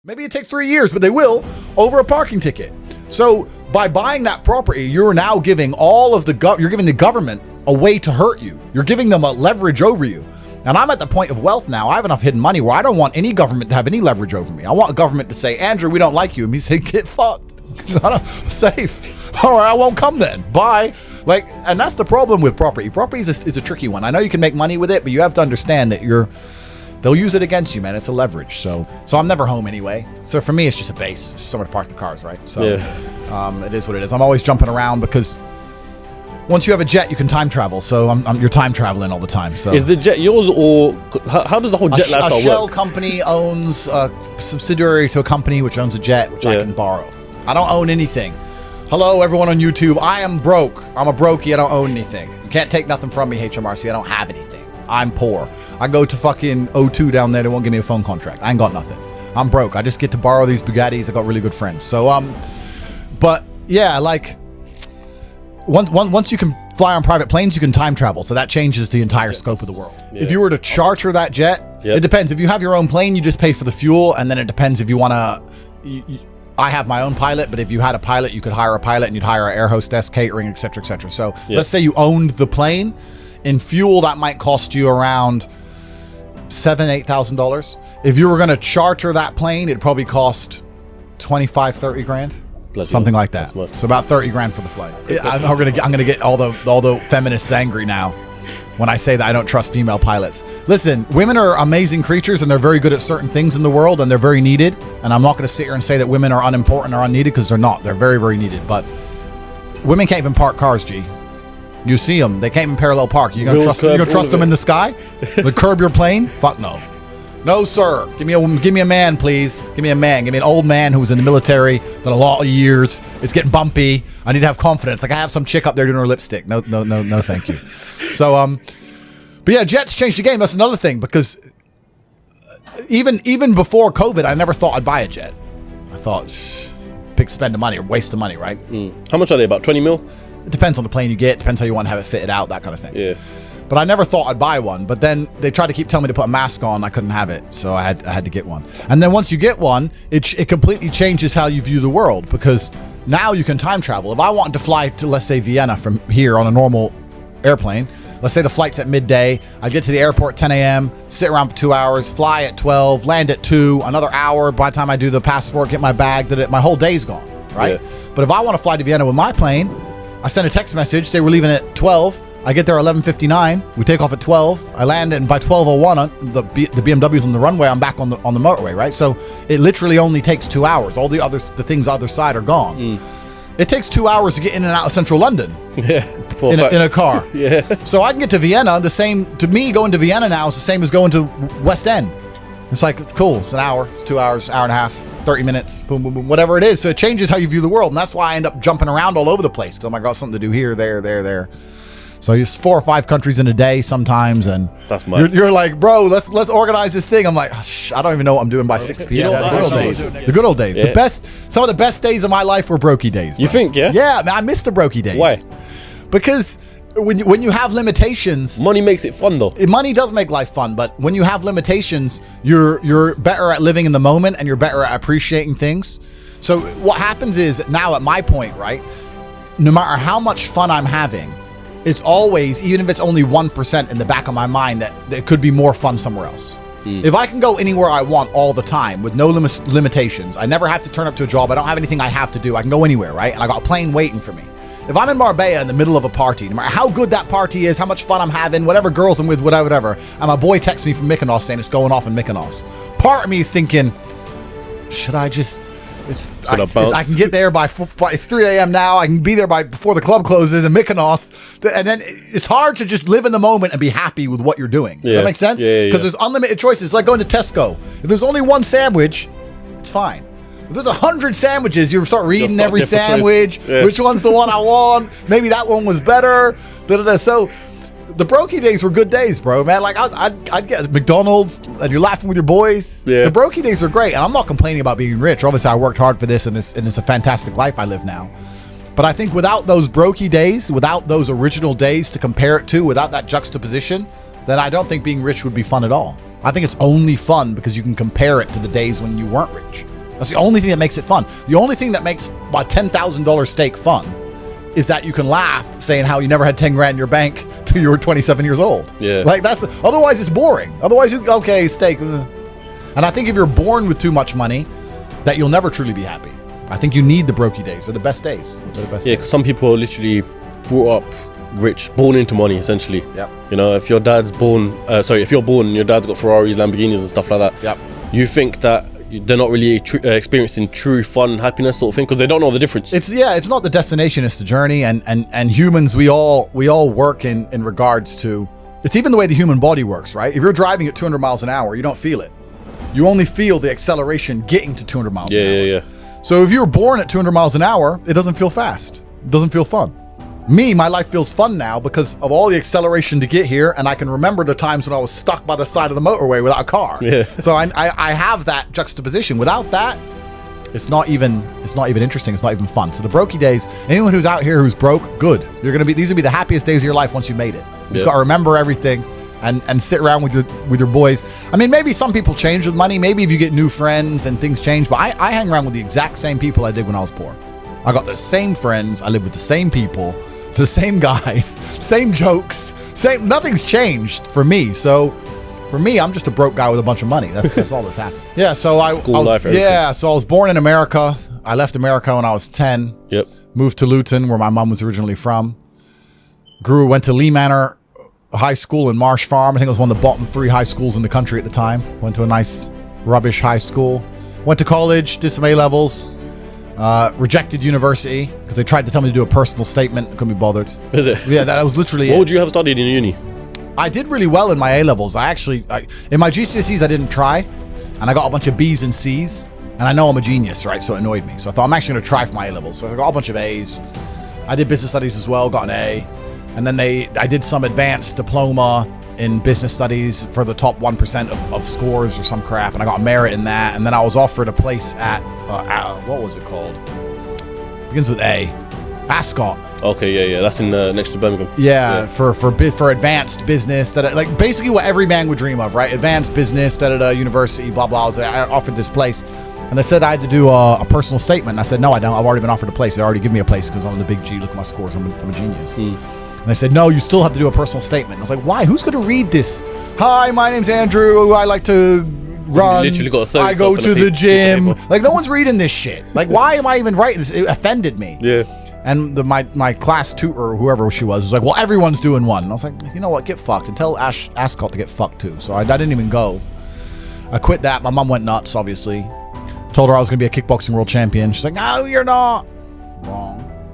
Maybe it takes 3 years, but they will, over a parking ticket. So by buying that property, you're now giving you're giving the government a way to hurt you. You're giving them a leverage over you. And I'm at the point of wealth now. I have enough hidden money where I don't want any government to have any leverage over me. I want a government to say, Andrew, we don't like you. And me say, get fucked. Safe. All right, I won't come then. Bye. And that's the problem with property. Property is a tricky one. I know you can make money with it, but you have to understand that they'll use it against you, man. It's a leverage. So I'm never home anyway. So for me, it's just a base. It's just somewhere to park the cars, right? So it is what it is. I'm always jumping around because once you have a jet, you can time travel. So you're time traveling all the time. So is the jet yours, or how does the whole jet lifestyle work? A shell company owns a subsidiary to a company which owns a jet, which I can borrow. I don't own anything. Hello, everyone on YouTube. I am broke. I'm a brokey. I don't own anything. You can't take nothing from me, HMRC. I don't have anything. I'm poor. I go to fucking O2 down there. They won't give me a phone contract. I ain't got nothing. I'm broke. I just get to borrow these Bugattis. I got really good friends. So, but yeah, once you can fly on private planes, you can time travel. So that changes the entire scope of the world. Yeah. If you were to charter that jet, it depends. If you have your own plane, you just pay for the fuel. And then it depends if you want to, I have my own pilot, but if you had a pilot, you could hire a pilot and you'd hire an air hostess, catering, et cetera, et cetera. So let's say you owned the plane. In fuel, that might cost you around $7,000-8,000. If you were going to charter that plane, it'd probably cost 25-30 grand, something like that. So about 30 grand for the flight. I'm gonna get all the feminists angry now when I say that I don't trust female pilots. Listen, women are amazing creatures and they're very good at certain things in the world and they're very needed. And I'm not going to sit here and say that women are unimportant or unneeded, because they're not. They're very, very needed. But women can't even park cars, G. You see them, they can't even parallel park. You gonna trust them in the sky? The curb your plane? Fuck no. No, sir. Give me a man, please. Give me a man. Give me an old man who's in the military, done a lot of years. It's getting bumpy. I need to have confidence. I have some chick up there doing her lipstick. No, thank you. So, but yeah, jets changed the game. That's another thing, because even before COVID, I never thought I'd buy a jet. I thought, big spend of money or waste of money, right? How much are they? About 20 mil? It depends on the plane you get. Depends how you want to have it fitted out, that kind of thing. Yeah. But I never thought I'd buy one. But then they tried to keep telling me to put a mask on. I couldn't have it, so I had to get one. And then once you get one, it completely changes how you view the world, because now you can time travel. If I wanted to fly to, let's say, Vienna from here on a normal airplane, let's say the flight's at midday, I get to the airport at 10 a.m., sit around for 2 hours, fly at 12, land at 2, another hour. By the time I do the passport, get my bag, my whole day's gone, right? Yeah. But if I want to fly to Vienna with my plane, I send a text message, say we're leaving at 12. I get there at 11:59. We take off at 12. I land, and by 12:01, the BMW's on the runway. I'm back on the motorway, right? So it literally only takes 2 hours. All the things other side are gone. It takes 2 hours to get in and out of central London. Yeah, in a car. Yeah. So I can get to Vienna. To me, going to Vienna now is the same as going to West End. It's like, cool. It's an hour. It's 2 hours, hour and a half. 30 minutes, boom, boom, boom, whatever it is. So it changes how you view the world. And that's why I end up jumping around all over the place. Because I got something to do here, there. So it's 4 or 5 countries in a day sometimes. And that's you're like, bro, let's organize this thing. I'm like, I don't even know what I'm doing by 6 p.m. The good old days. Yeah. Some of the best days of my life were brokey days, bro. You think, yeah? Yeah, man, I miss the brokey days. Why? Because when you have limitations, money makes it fun though. Money does make life fun, but when you have limitations, you're better at living in the moment and you're better at appreciating things. So what happens is, now at my point, right, no matter how much fun I'm having, it's always, even if it's only 1% in the back of my mind, that it could be more fun somewhere else. If I can go anywhere I want all the time with no limitations, I never have to turn up to a job, I don't have anything I have to do, I can go anywhere, right? And I got a plane waiting for me. If I'm in Marbella in the middle of a party, no matter how good that party is, how much fun I'm having, whatever girls I'm with, whatever, and my boy texts me from Mykonos saying it's going off in Mykonos, part of me is thinking, should I just... I can get there by it's 3 a.m. now. I can be there before the club closes in Mykonos. And then it's hard to just live in the moment and be happy with what you're doing. Does that make sense? Because there's unlimited choices. It's like going to Tesco. If there's only one sandwich, it's fine. If there's 100 sandwiches, you start reading every sandwich. Yeah. Which one's the one I want? Maybe that one was better. So the brokey days were good days, bro, man. Like I'd get McDonald's and you're laughing with your boys. Yeah. The brokey days are great, and I'm not complaining about being rich. Obviously, I worked hard for this, and it's a fantastic life I live now. But I think without those brokey days, without those original days to compare it to, without that juxtaposition, then I don't think being rich would be fun at all. I think it's only fun because you can compare it to the days when you weren't rich. That's the only thing that makes it fun. The only thing that makes a $10,000 steak fun is that you can laugh saying how you never had 10 grand in your bank till you were 27 years old. Yeah. Like otherwise it's boring. Otherwise okay, steak. And I think if you're born with too much money, that you'll never truly be happy. I think you need the brokey days. They're the best days. They're the best days. Because some people are literally brought up rich, born into money, essentially. Yep. You know, if you're born and your dad's got Ferraris, Lamborghinis and stuff like that. Yep. You think that they're not really experiencing true fun, happiness sort of thing, because they don't know the difference. It's not the destination, it's the journey. And humans, we all work in regards to, it's even the way the human body works, right? If you're driving at 200 miles an hour, you don't feel it. You only feel the acceleration getting to 200 miles an hour. Yeah. So if you were born at 200 miles an hour, it doesn't feel fast. It doesn't feel fun. My life feels fun now because of all the acceleration to get here, and I can remember the times when I was stuck by the side of the motorway without a car. Yeah. So I have that juxtaposition. Without that, it's not even interesting. It's not even fun. So the brokey days, anyone who's out here who's broke, good. These will be the happiest days of your life once you made it. You just got to remember everything and sit around with your boys. I mean, maybe some people change with money. Maybe if you get new friends and things change, but I hang around with the exact same people I did when I was poor. I got the same friends. I live with the same people, the same guys, same jokes, nothing's changed for me. So for me, I'm just a broke guy with a bunch of money. That's all that's happened. Yeah. So I was born in America. I left America when I was 10. Yep. Moved to Luton, where my mom was originally from. Went to Lee Manor High School in Marsh Farm. I think it was one of the bottom 3 high schools in the country at the time. Went to a nice rubbish high school. Went to college, did some A-levels. Rejected university because they tried to tell me to do a personal statement. I couldn't be bothered. Is it? Yeah, that was literally What would you have studied in uni? I did really well in my A-levels. In my GCSEs, I didn't try, and I got a bunch of B's and C's, and I know I'm a genius, right? So it annoyed me. So I thought I'm actually going to try for my A-levels. So I got a bunch of A's. I did business studies as well, got an A, and then I did some advanced diploma in business studies for the top 1% of scores or some crap, and I got merit in that. And then I was offered a place at what was it called? Begins with A. Ascot. Okay, yeah, that's in next to Birmingham. Yeah. For advanced business, like basically what every man would dream of, right? Advanced business, university, blah blah. I offered this place, and they said I had to do a personal statement. And I said no, I don't. I've already been offered a place. They already give me a place because I'm the big G. Look at my scores. I'm a genius. And they said, no, you still have to do a personal statement. And I was like, why? Who's going to read this? Hi, my name's Andrew. I like to run. Literally got to I go to the gym. Like, no one's reading this shit. Like, why am I even writing this? It offended me. Yeah. And my class tutor, or whoever she was like, well, everyone's doing one. And I was like, you know what? Get fucked. And tell Ascot to get fucked too. So I didn't even go. I quit that. My mom went nuts, obviously. Told her I was going to be a kickboxing world champion. She's like, no, you're not.